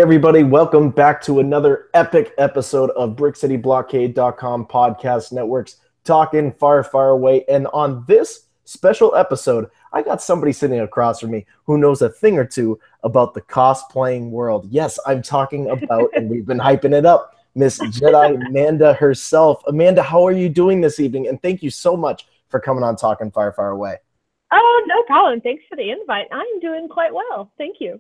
Everybody, welcome back to another epic episode of BrickCityBlockade.com podcast network's Talkin Far Far Away. And on this special episode, I got somebody sitting across from me who knows a thing or two about the cosplaying world. Yes, I'm talking about, and we've been hyping it up, Miss Jedi Amanda herself. Amanda, how are you doing this evening? And thank you so much for coming on Talkin Far Far Away. Oh, no problem. Thanks for the invite. I'm doing quite well. Thank you.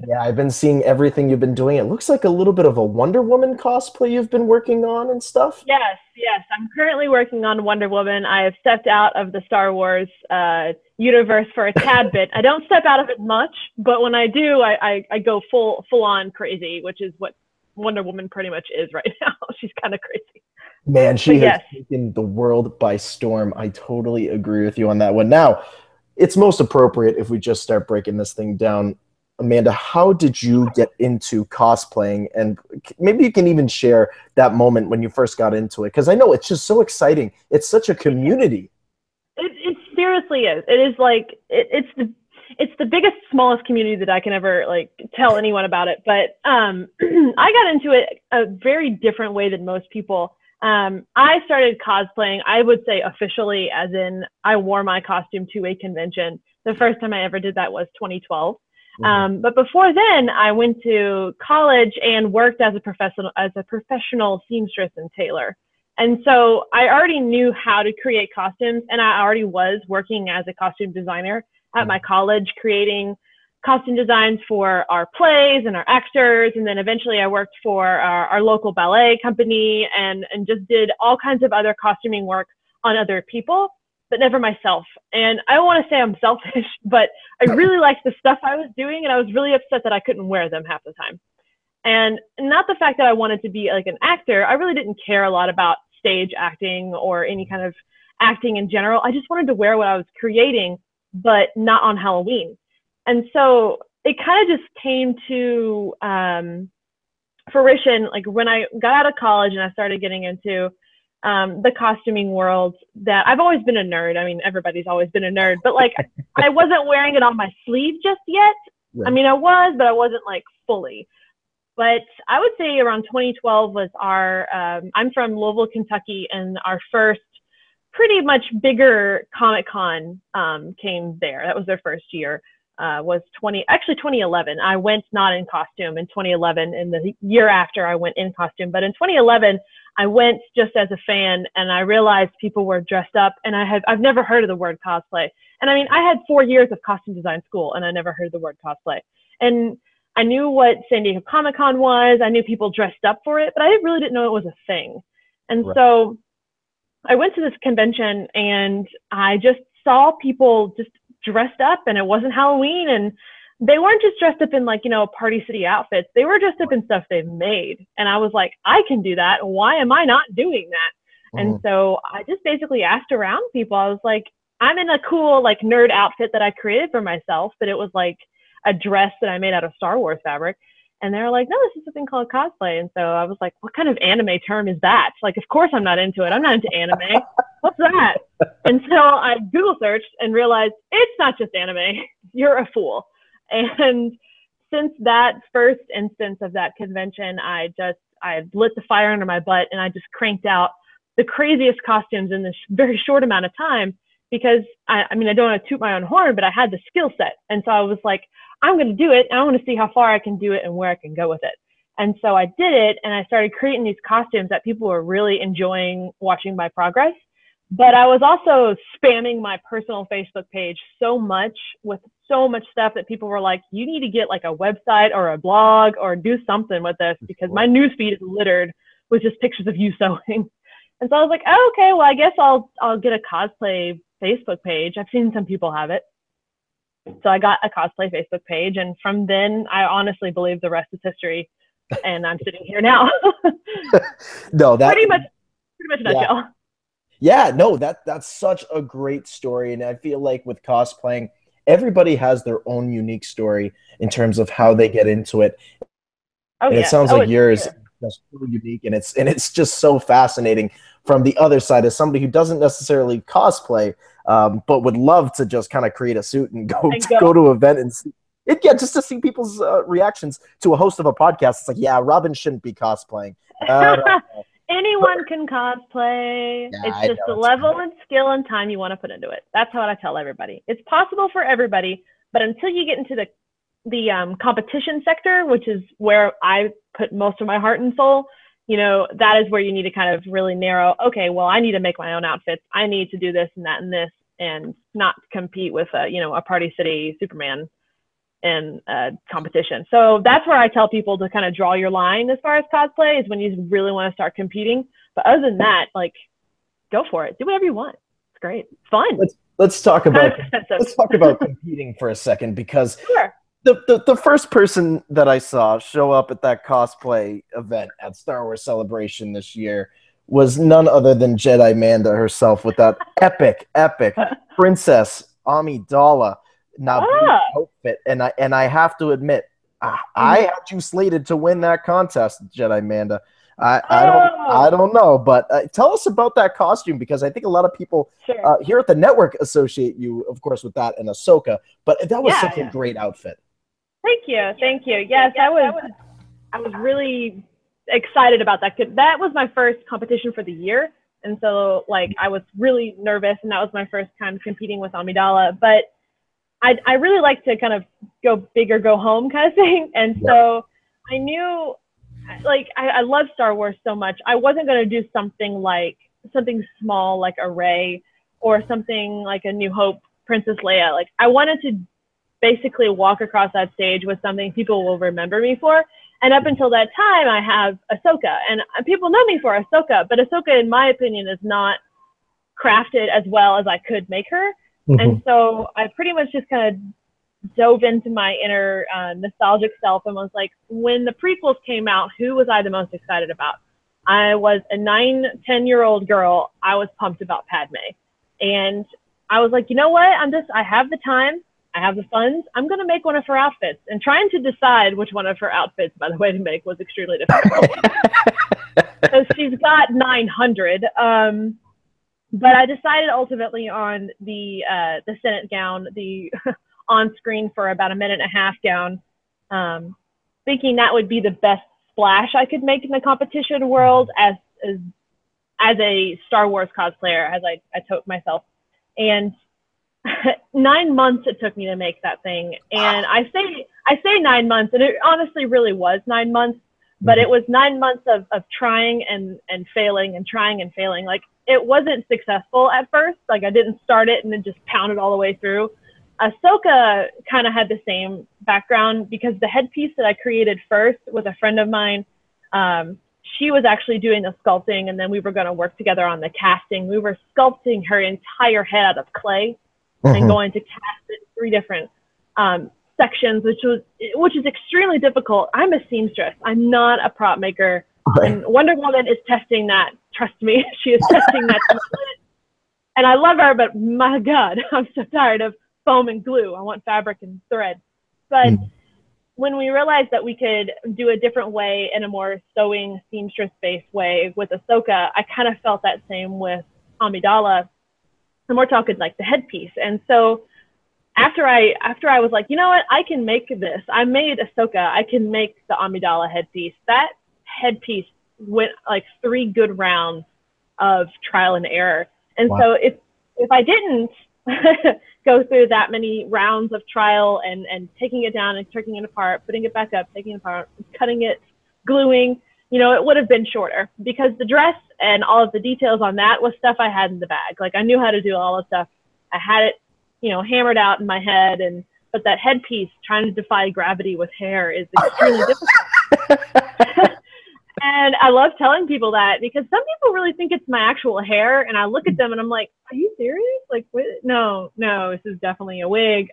Yeah, I've been seeing everything you've been doing. It looks like a little bit of a Wonder Woman cosplay you've been working on and stuff. Yes. I'm currently working on Wonder Woman. I have stepped out of the Star Wars universe for a tad bit. I don't step out of it much, but when I do, I go full on crazy, which is what Wonder Woman pretty much is right now. She's kind of crazy. Man, she has taken the world by storm. I totally agree with you on that one. Now, it's most appropriate if we just start breaking this thing down. Amanda, how did you get into cosplaying? And maybe you can even share that moment when you first got into it, because I know it's just so exciting. It's such a community. It seriously is. It is like it's the biggest, smallest community that I can ever like tell anyone about it. But I got into it a very different way than most people. I started cosplaying, I would say officially, as in I wore my costume to a convention. The first time I ever did that was 2012. But before then, I went to college and worked as a professional seamstress and tailor. And so I already knew how to create costumes, and I already was working as a costume designer at my college, creating costume designs for our plays and our actors. And then eventually I worked for our local ballet company and just did all kinds of other costuming work on other people, but never myself. And I don't want to say I'm selfish, but I really liked the stuff I was doing, and I was really upset that I couldn't wear them half the time. And not the fact that I wanted to be like an actor. I really didn't care a lot about stage acting or any kind of acting in general. I just wanted to wear what I was creating, but not on Halloween. And so it kind of just came to fruition, like when I got out of college and I started getting into the costuming world, that I've always been a nerd. I mean, everybody's always been a nerd, but like I wasn't wearing it on my sleeve just yet. Right. I mean, I was, but I wasn't like fully. But I would say around 2012 was our, I'm from Louisville, Kentucky, and our first pretty much bigger Comic-Con came there. That was their first year. Was 2011. I went not in costume in 2011, and the year after I went in costume. But in 2011, I went just as a fan, and I realized people were dressed up, and I've never heard of the word cosplay. And I mean, I had 4 years of costume design school, and I never heard the word cosplay. And I knew what San Diego Comic-Con was. I knew people dressed up for it, but I really didn't know it was a thing. And so I went to this convention, and I just saw people just dressed up, and it wasn't Halloween, and they weren't just dressed up in like, you know, Party City outfits. They were dressed up in stuff they've made. And I was like, I can do that. Why am I not doing that? And so I just basically asked around people. I was like, I'm in a cool like nerd outfit that I created for myself, but it was like a dress that I made out of Star Wars fabric. And they were like, no, this is something called cosplay. And so I was like, what kind of anime term is that? Like, of course I'm not into it. I'm not into anime. What's that? And so I Google searched and realized it's not just anime. You're a fool. And since that first instance of that convention, I lit the fire under my butt, and I just cranked out the craziest costumes in this very short amount of time, because I mean, I don't want to toot my own horn, but I had the skill set. And so I was like, I'm going to do it, and I want to see how far I can do it and where I can go with it. And so I did it, and I started creating these costumes that people were really enjoying watching my progress. But I was also spamming my personal Facebook page so much with so much stuff that people were like, you need to get like a website or a blog or do something with this, because my newsfeed is littered with just pictures of you sewing. And so I was like, oh, okay, well, I guess I'll get a cosplay Facebook page. I've seen some people have it. So I got a cosplay Facebook page, and from then I honestly believe the rest is history, and I'm sitting here now. No, that pretty much a nutshell. Yeah, no, that's such a great story, and I feel like with cosplaying, everybody has their own unique story in terms of how they get into it. Oh, and it sounds like yours is so unique, and it's just so fascinating from the other side as somebody who doesn't necessarily cosplay, but would love to just kind of create a suit and go to an event and see. Yeah, just to see people's reactions to a host of a podcast. It's like, yeah, Robin shouldn't be cosplaying. Anyone can cosplay. Yeah, It's I just know. the level and skill and time you want to put into it. That's what I tell everybody. It's possible for everybody, but until you get into the competition sector, which is where I put most of my heart and soul, you know, that is where you need to kind of really narrow. Okay, well, I need to make my own outfits. I need to do this and that and this, and not compete with a Party City Superman in competition. So that's where I tell people to kind of draw your line as far as cosplay, is when you really want to start competing. But other than that, like, go for it. Do whatever you want. It's great. It's fun. Let's talk about expensive. competing for a second, because Sure. the first person that I saw show up at that cosplay event at Star Wars Celebration this year was none other than Jedi Manda herself, with that epic Princess Amidala Naboo outfit. And I have to admit, I had you slated to win that contest, Jedi Manda. I don't know, but tell us about that costume, because I think a lot of people here at the network associate you, of course, with that and Ahsoka. But that was such a great outfit. Thank you. Yes, I was really excited about that. That was my first competition for the year, and so like I was really nervous, and that was my first time competing with Amidala. But I really like to kind of go big or go home kind of thing, and so I knew, like, I love Star Wars so much. I wasn't going to do something small like a Rey, or something like a New Hope Princess Leia. Like, I wanted to basically walk across that stage with something people will remember me for. And up until that time, I have Ahsoka, and people know me for Ahsoka, but Ahsoka, in my opinion, is not crafted as well as I could make her. And so I pretty much just kind of dove into my inner nostalgic self and was like, when the prequels came out, who was I the most excited about? I was a 9-10-year-old girl. I was pumped about Padme. And I was like, you know what? I have the time. I have the funds. I'm going to make one of her outfits. And trying to decide which one of her outfits, by the way, to make was extremely difficult. So she's got 900. But I decided ultimately on the Senate gown, the on-screen for about 1.5 minute gown, thinking that would be the best splash I could make in the competition world as a Star Wars cosplayer, as I tote myself. And 9 months it took me to make that thing. And I say 9 months, and it honestly really was 9 months, but it was 9 months of trying and failing and trying and failing. Like, it wasn't successful at first. Like, I didn't start it and then just pound it all the way through. Ahsoka kind of had the same background, because the headpiece that I created first with a friend of mine, she was actually doing the sculpting, and then we were going to work together on the casting. We were sculpting her entire head out of clay and going to cast it in 3 different sections, which is extremely difficult. I'm a seamstress. I'm not a prop maker. Right. And Wonder Woman is testing that. Trust me, she is testing that. And I love her, but my God, I'm so tired of foam and glue. I want fabric and thread. But when we realized that we could do a different way, in a more sewing, seamstress-based way with Ahsoka, I kind of felt that same with Amidala. And we're talking like the headpiece. And so after I was like, you know what, I can make this. I made Ahsoka. I can make the Amidala headpiece. That headpiece went like 3 good rounds of trial and error. And so if I didn't go through that many rounds of trial and taking it down and taking it apart, putting it back up, taking it apart, cutting it, gluing, you know, it would have been shorter, because the dress and all of the details on that was stuff I had in the bag. Like, I knew how to do all the stuff. I had it, you know, hammered out in my head. But that headpiece, trying to defy gravity with hair, is extremely difficult. And I love telling people that, because some people really think it's my actual hair, and I look at them and I'm like, are you serious? Like, wait, no, this is definitely a wig,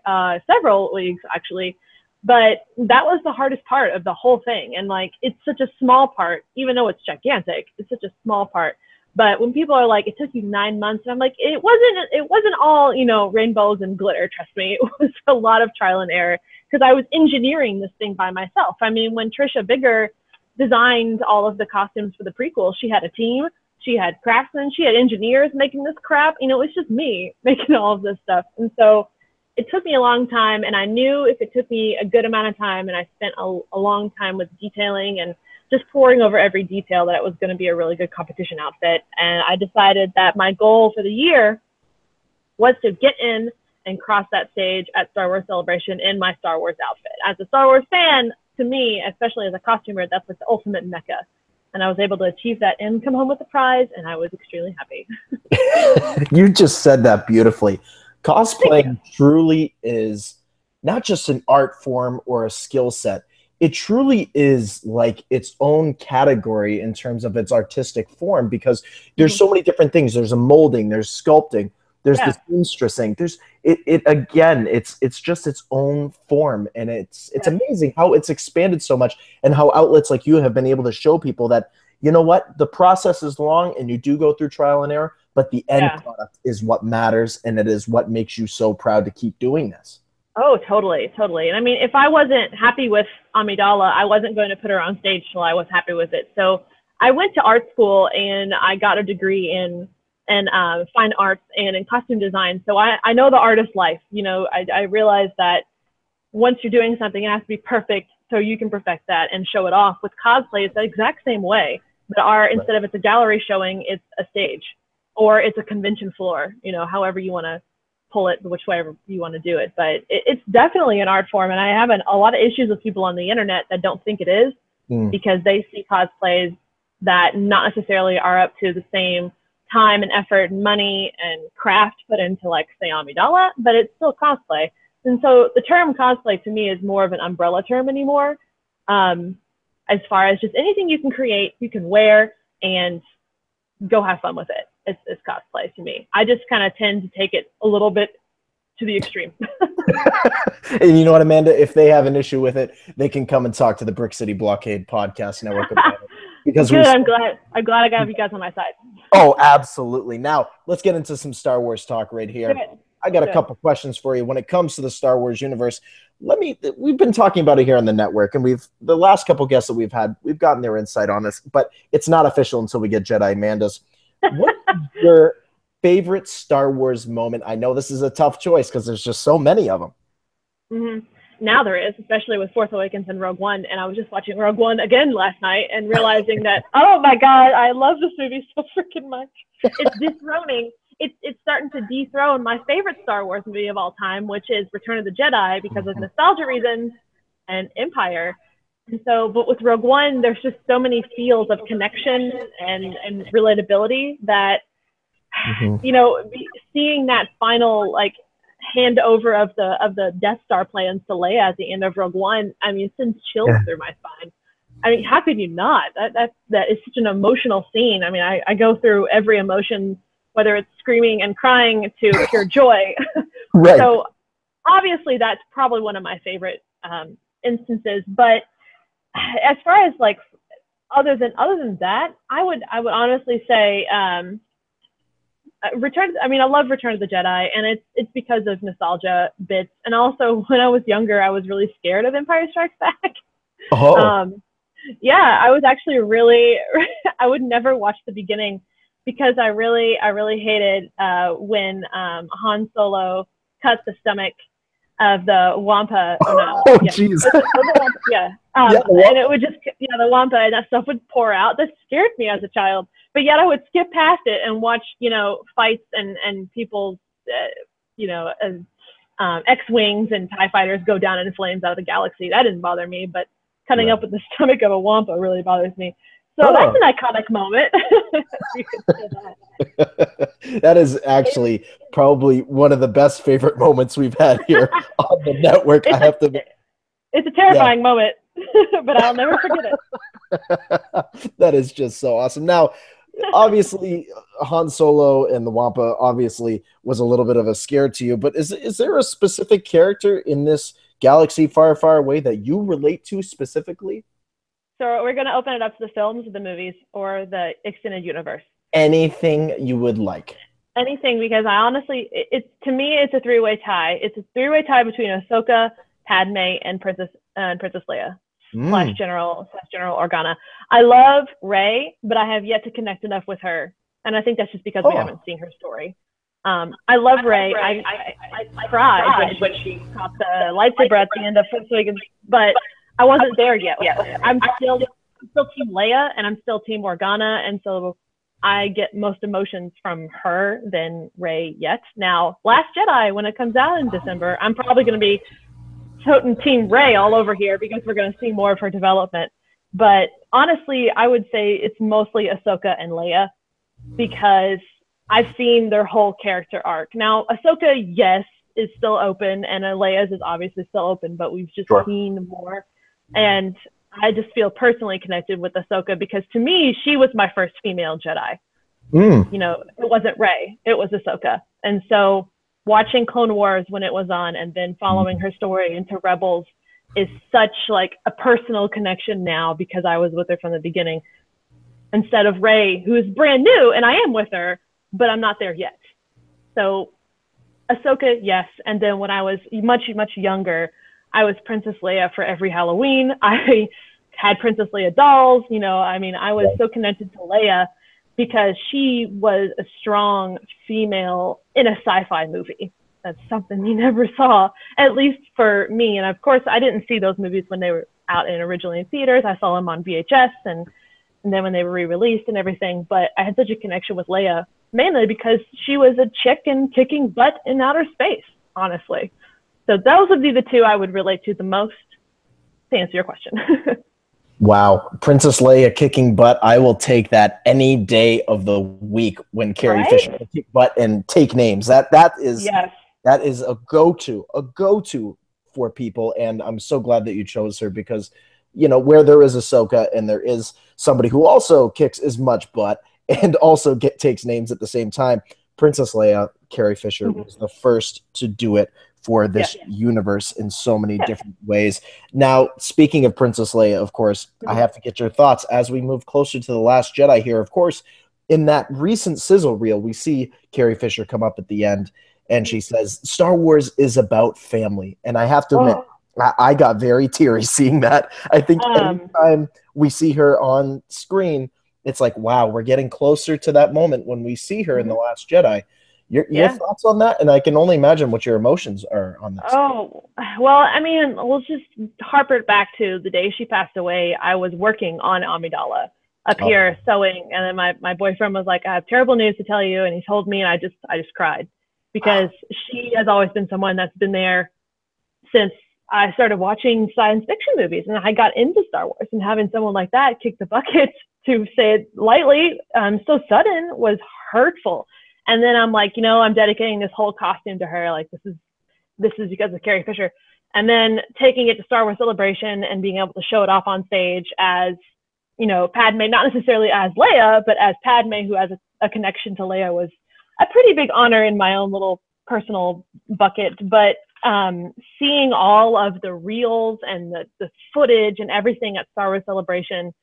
several wigs actually. But that was the hardest part of the whole thing. And like, it's such a small part, even though it's gigantic, it's such a small part. But when people are like, it took you 9 months, and I'm like, it wasn't all, you know, rainbows and glitter, trust me. It was a lot of trial and error, because I was engineering this thing by myself. I mean, when Trisha Bigger designed all of the costumes for the prequel, she had a team, she had craftsmen, she had engineers making this crap. You know, it's just me making all of this stuff. And so it took me a long time, and I knew if it took me a good amount of time and I spent a long time with detailing and just poring over every detail, that it was going to be a really good competition outfit. And I decided that my goal for the year was to get in and cross that stage at Star Wars Celebration in my Star Wars outfit. As a Star Wars fan, to me, especially as a costumer, that's like the ultimate mecca. And I was able to achieve that and come home with a prize, and I was extremely happy. You just said that beautifully. Cosplaying truly is not just an art form or a skill set. It truly is like its own category in terms of its artistic form, because there's so many different things. There's a molding, there's sculpting, there's the seamstressing. There's it again, it's just its own form, and it's amazing how it's expanded so much, and how outlets like you have been able to show people that, you know what, the process is long and you do go through trial and error, but the end product is what matters, and it is what makes you so proud to keep doing this. Oh, totally, totally. And I mean, if I wasn't happy with Amidala, I wasn't going to put her on stage till I was happy with it. So I went to art school and I got a degree in fine arts and in costume design. So I know the artist life. You know, I realized that once you're doing something, it has to be perfect so you can perfect that and show it off. With cosplay, it's the exact same way. But instead of it's a gallery showing, it's a stage, or it's a convention floor, you know, however you want to pull it, which way you want to do it. But it's definitely an art form. And I have a lot of issues with people on the internet that don't think it is, because they see cosplays that not necessarily are up to the same time and effort and money and craft put into, like, say, Amidala, but it's still cosplay. And so the term cosplay to me is more of an umbrella term anymore, as far as just anything you can create, you can wear, and go have fun with it. It's cosplay to me. I just kind of tend to take it a little bit to the extreme. And you know what, Amanda? If they have an issue with it, they can come and talk to the Brick City Blockade Podcast Network about it. Because good, I'm glad I got you guys on my side. Oh, absolutely. Now, let's get into some Star Wars talk right here. Good. I got a couple questions for you when it comes to the Star Wars universe. We've been talking about it here on the network, and the last couple guests that we've had, we've gotten their insight on this, but it's not official until we get Jedi Amanda's. What is your favorite Star Wars moment? I know this is a tough choice because there's just so many of them. Mm-hmm. Now there is, especially with Force Awakens and Rogue One. And I was just watching Rogue One again last night and realizing that, oh my God, I love this movie so freaking much. It's dethroning. It's starting to dethrone my favorite Star Wars movie of all time, which is Return of the Jedi, because of nostalgia reasons and Empire. And so, but with Rogue One, there's just so many feels of connection and relatability that, you know, seeing that final, like, handover of the Death Star plans to Leia at the end of Rogue One, I mean, sends chills through my spine. I mean, how could you not? That is such an emotional scene. I mean, I go through every emotion, whether it's screaming and crying to pure joy. Right. So obviously that's probably one of my favorite instances. But as far as, like, other than that, I would honestly say I love Return of the Jedi, and it's because of nostalgia bits, and also when I was younger, I was really scared of Empire Strikes Back. Yeah, I was actually really I would never watch the beginning, because I really hated when Han Solo cut the stomach of the Wampa. Oh, jeez. And it would just, the Wampa and that stuff would pour out. That scared me as a child. But yet I would skip past it and watch, fights and people's, X-Wings and TIE fighters go down in flames out of the galaxy. That didn't bother me, but cutting up with the stomach of a Wampa really bothers me. So that's an iconic moment. You could say that. That is actually probably one of the best favorite moments we've had here on the network. It's a terrifying moment, but I'll never forget it. That is just so awesome. Now, obviously, Han Solo and the Wampa obviously was a little bit of a scare to you, but is there a specific character in this galaxy far, far away that you relate to specifically? So we're going to open it up to the films, the movies, or the extended universe. Anything you would like. Anything, because I honestly, to me, it's a three-way tie. It's a three-way tie between Ahsoka, Padme, and Princess Leia / General Organa. I love Rey, but I have yet to connect enough with her, and I think that's just because we haven't seen her story. I love Rey. I cried when she caught the lightsaber at the end of Force Awakens, but I wasn't there yet. I'm still Team Leia, and I'm still Team Organa, and so I get most emotions from her than Rey yet. Now, Last Jedi, when it comes out in December, I'm probably going to be toting Team Rey all over here because we're going to see more of her development. But honestly, I would say it's mostly Ahsoka and Leia because I've seen their whole character arc. Now, Ahsoka, yes, is still open, and Leia's is obviously still open, but we've just seen more. And I just feel personally connected with Ahsoka because to me, she was my first female Jedi. You know, it wasn't Rey, it was Ahsoka. And so watching Clone Wars when it was on and then following her story into Rebels is such like a personal connection now because I was with her from the beginning instead of Rey, who is brand new, and I am with her, but I'm not there yet. So Ahsoka, yes. And then when I was much, much younger, I was Princess Leia for every Halloween. I had Princess Leia dolls. You know, I mean, I was so connected to Leia because she was a strong female in a sci-fi movie. That's something you never saw, at least for me. And of course, I didn't see those movies when they were out in originally in theaters. I saw them on VHS and then when they were re-released and everything. But I had such a connection with Leia, mainly because she was a chick and kicking butt in outer space, honestly. So those would be the two I would relate to the most, to answer your question. Wow. Princess Leia kicking butt. I will take that any day of the week when Carrie Fisher can kick butt and take names. That is a go-to for people. And I'm so glad that you chose her because, you know, where there is Ahsoka and there is somebody who also kicks as much butt and also takes names at the same time, Princess Leia, Carrie Fisher was the first to do it for this universe in so many different ways. Now, speaking of Princess Leia, of course, I have to get your thoughts as we move closer to The Last Jedi here. Of course, in that recent sizzle reel, we see Carrie Fisher come up at the end, and she says, Star Wars is about family. And I have to admit, I got very teary seeing that. I think anytime we see her on screen, it's like, wow, we're getting closer to that moment when we see her in The Last Jedi. Your thoughts on that? And I can only imagine what your emotions are on this. Oh, well, I mean, we'll just harp it back to the day she passed away. I was working on Amidala up here sewing. And then my boyfriend was like, I have terrible news to tell you. And he told me, and I just cried because she has always been someone that's been there since I started watching science fiction movies. And I got into Star Wars, and having someone like that kick the bucket, to say it lightly, so sudden, was hurtful. And then I'm like, you know, I'm dedicating this whole costume to her. Like, this is because of Carrie Fisher. And then taking it to Star Wars Celebration and being able to show it off on stage as, you know, Padme, not necessarily as Leia, but as Padme, who has a connection to Leia, was a pretty big honor in my own little personal bucket. But seeing all of the reels and the footage and everything at Star Wars Celebration,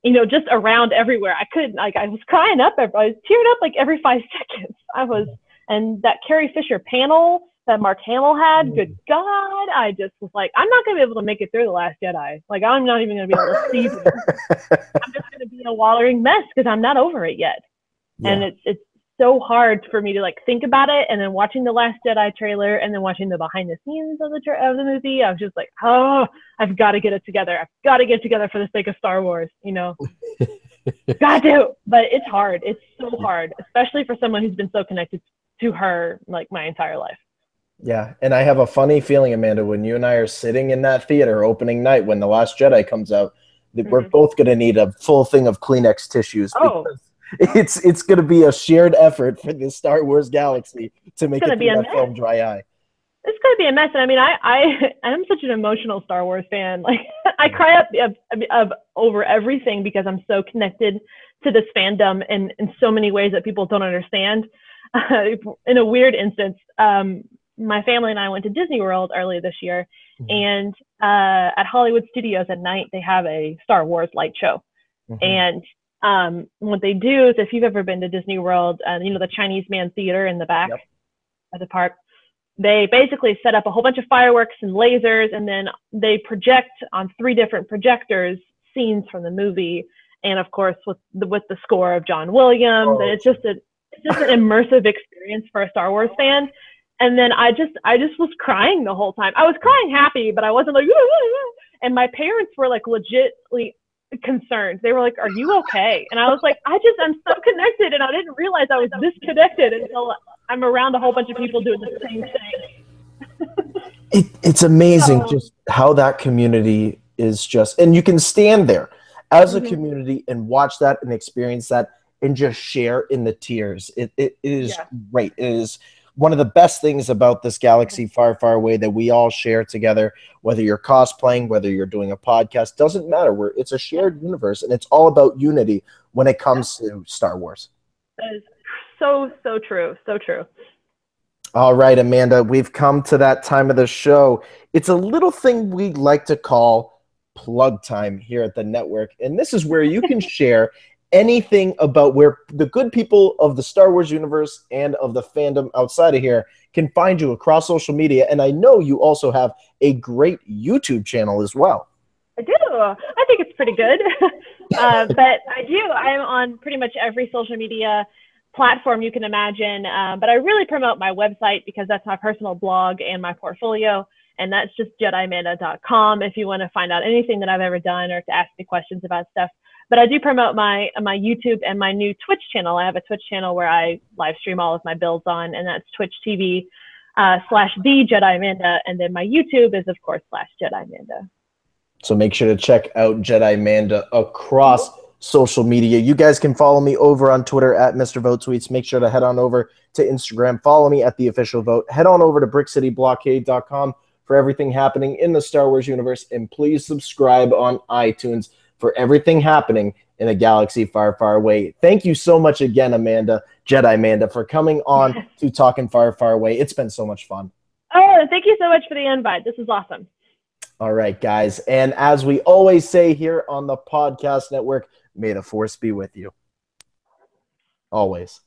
you know, just around everywhere. I was crying up. I was tearing up like every 5 seconds. And that Carrie Fisher panel that Mark Hamill had, good God, I just was like, I'm not going to be able to make it through The Last Jedi. Like, I'm not even going to be able to see it. I'm just going to be in a wallowing mess because I'm not over it yet. Yeah. And it's so hard for me to like think about it. And then watching the Last Jedi trailer and then watching the behind the scenes of the movie, I was just like, oh, I've got to get it together. I've got to get it together for the sake of Star Wars, you know. Got to. But it's hard. It's so hard, especially for someone who's been so connected to her like my entire life. Yeah, and I have a funny feeling, Amanda, when you and I are sitting in that theater opening night when The Last Jedi comes out, that we're both going to need a full thing of Kleenex tissues. Because it's going to be a shared effort for the Star Wars galaxy to make it through that film dry eye. It's going to be a mess. And I mean, I'm such an emotional Star Wars fan. Like, I cry up over everything because I'm so connected to this fandom in so many ways that people don't understand. In a weird instance, my family and I went to Disney World earlier this year, and at Hollywood Studios at night, they have a Star Wars light show. And what they do is, if you've ever been to Disney World, you know, the Chinese Man Theater in the back of the park, they basically set up a whole bunch of fireworks and lasers, and then they project on 3 different projectors scenes from the movie. And of course, with the score of John Williams, and it's just just an immersive experience for a Star Wars fan. And then I just was crying the whole time. I was crying happy, but I wasn't like, and my parents were like legitly concerned. They were like, "Are you okay?" And I was like, I'm so connected, and I didn't realize I was this connected until I'm around a whole bunch of people doing the same thing. It's amazing just how that community is just, and you can stand there as a community and watch that and experience that and just share in the tears. It is great. It is one of the best things about this galaxy far, far away that we all share together, whether you're cosplaying, whether you're doing a podcast, doesn't matter. It's a shared universe, and it's all about unity when it comes to Star Wars. That is so true. So true. All right, Amanda, we've come to that time of the show. It's a little thing we like to call plug time here at the network, and this is where you can share anything about where the good people of the Star Wars universe and of the fandom outside of here can find you across social media. And I know you also have a great YouTube channel as well. I do. I think it's pretty good. But I do. I'm on pretty much every social media platform you can imagine. But I really promote my website because that's my personal blog and my portfolio. And that's just JediManda.com if you want to find out anything that I've ever done or to ask me questions about stuff. But I do promote my YouTube and my new Twitch channel. I have a Twitch channel where I live stream all of my builds on, and that's Twitch TV /the JediManda. And then my YouTube is, of course, /JediManda. So make sure to check out JediManda across social media. You guys can follow me over on Twitter at Mr. Vote Tweets. Make sure to head on over to Instagram. Follow me at The Official Vote. Head on over to BrickCityBlockade.com for everything happening in the Star Wars universe. And please subscribe on iTunes for everything happening in a galaxy far, far away. Thank you so much again, Amanda, JediManda, for coming on to Talkin Far, Far Away. It's been so much fun. Oh, thank you so much for the invite. This is awesome. All right, guys. And as we always say here on the podcast network, may the Force be with you. Always.